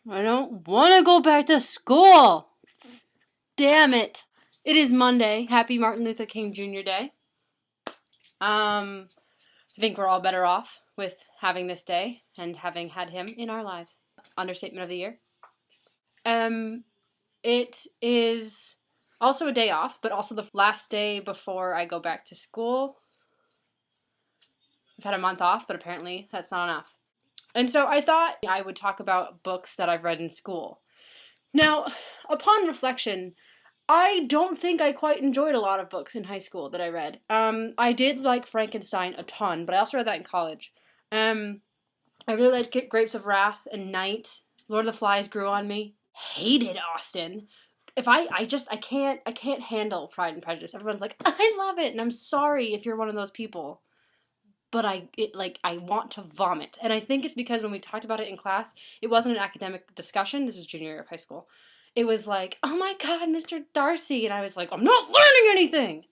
I don't want to go back to school. Damn it. It is Monday. Happy Martin Luther King Jr. Day. I think we're all better off with having this day and having had him in our lives. Understatement of the year. It is also a day off, but also the last day before I go back to school. I've had a month off, but apparently that's not enough. And so I thought I would talk about books that I've read in school. Now, upon reflection, I don't think I quite enjoyed a lot of books in high school that I read. I did like Frankenstein a ton, but I also read that in college. I really liked Grapes of Wrath and Night. Lord of the Flies grew on me. Hated Austen. I can't handle Pride and Prejudice. Everyone's like, I love it, and I'm sorry if you're one of those people. But I want to vomit. And I think it's because when we talked about it in class, it wasn't an academic discussion. This was junior year of high school. It was like, oh my god, Mr. Darcy. And I was like, I'm not learning anything.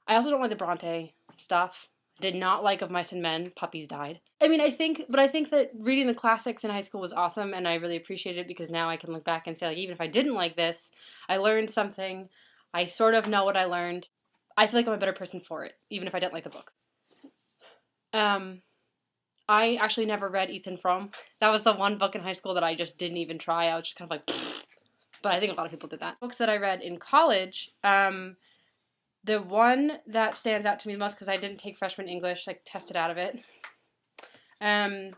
I also don't like the Bronte stuff. Did not like Of Mice and Men. Puppies died. I think that reading the classics in high school was awesome, and I really appreciated it because now I can look back and say, like, even if I didn't like this, I learned something. I sort of know what I learned. I feel like I'm a better person for it, even if I didn't like the books. I actually never read Ethan Frome. That was the one book in high school that I just didn't even try. I was just kind of like, pfft. But I think a lot of people did that. Books that I read in college, the one that stands out to me the most, because I didn't take freshman English, like tested out of it. The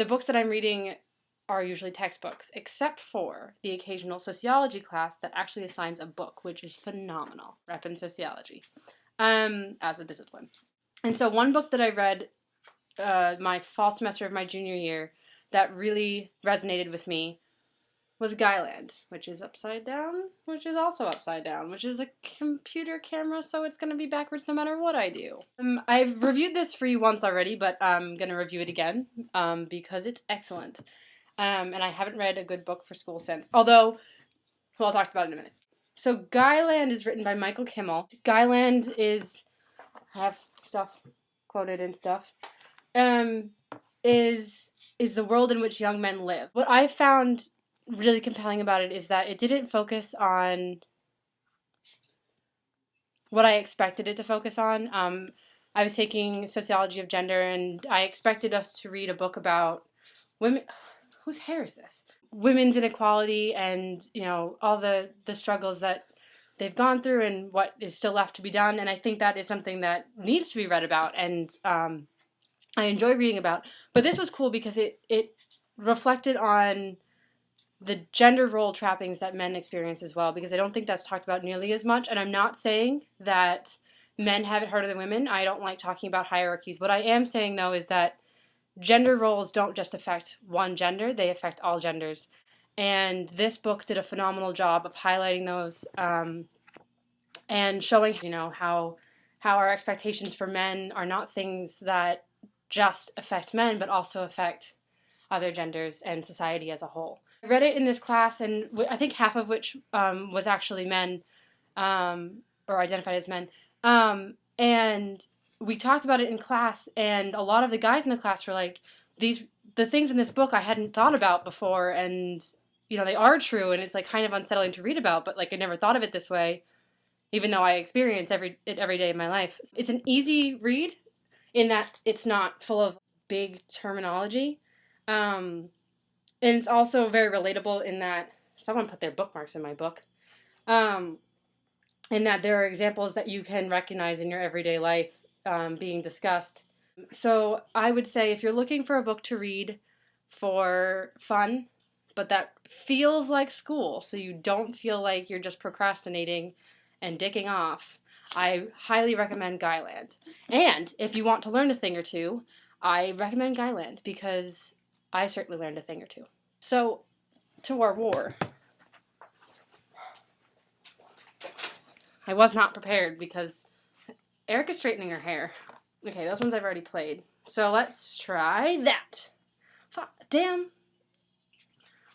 books that I'm reading are usually textbooks, except for the occasional sociology class that actually assigns a book, which is phenomenal. Rep in sociology, as a discipline. And so one book that I read my fall semester of my junior year that really resonated with me was Guyland, which is upside down, which is also upside down, which is a computer camera, so it's going to be backwards no matter what I do. I've reviewed this for you once already, but I'm going to review it again because it's excellent. And I haven't read a good book for school since. Although, well, I'll talk about it in a minute. So Guyland is written by Michael Kimmel. Guyland is, I have stuff quoted and stuff, is the world in which young men live. What I found really compelling about it is that it didn't focus on what I expected it to focus on. I was taking sociology of gender, and I expected us to read a book about women. Whose hair is this? Women's inequality and, all the struggles that they've gone through and what is still left to be done. And I think that is something that needs to be read about and I enjoy reading about. But this was cool because it reflected on the gender role trappings that men experience as well, because I don't think that's talked about nearly as much. And I'm not saying that men have it harder than women. I don't like talking about hierarchies. What I am saying, though, is that gender roles don't just affect one gender, they affect all genders. And this book did a phenomenal job of highlighting those and showing, how our expectations for men are not things that just affect men, but also affect other genders and society as a whole. I read it in this class, and I think half of which was actually men, or identified as men. And we talked about it in class, and a lot of the guys in the class were like, the things in this book I hadn't thought about before, and, they are true, and it's, like, kind of unsettling to read about, but, like, I never thought of it this way, even though I experience it every day of my life. It's an easy read in that it's not full of big terminology, and it's also very relatable in that someone put their bookmarks in my book, in that there are examples that you can recognize in your everyday life being discussed. So I would say if you're looking for a book to read for fun, but that feels like school, so you don't feel like you're just procrastinating and dicking off, I highly recommend Guyland. And if you want to learn a thing or two, I recommend Guyland because I certainly learned a thing or two. So, to our war. I was not prepared because Erica's straightening her hair. Okay, those ones I've already played. So let's try that. Damn.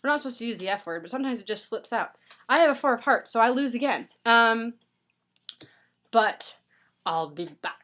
We're not supposed to use the F word, but sometimes it just slips out. I have a 4 of hearts, so I lose again. But I'll be back.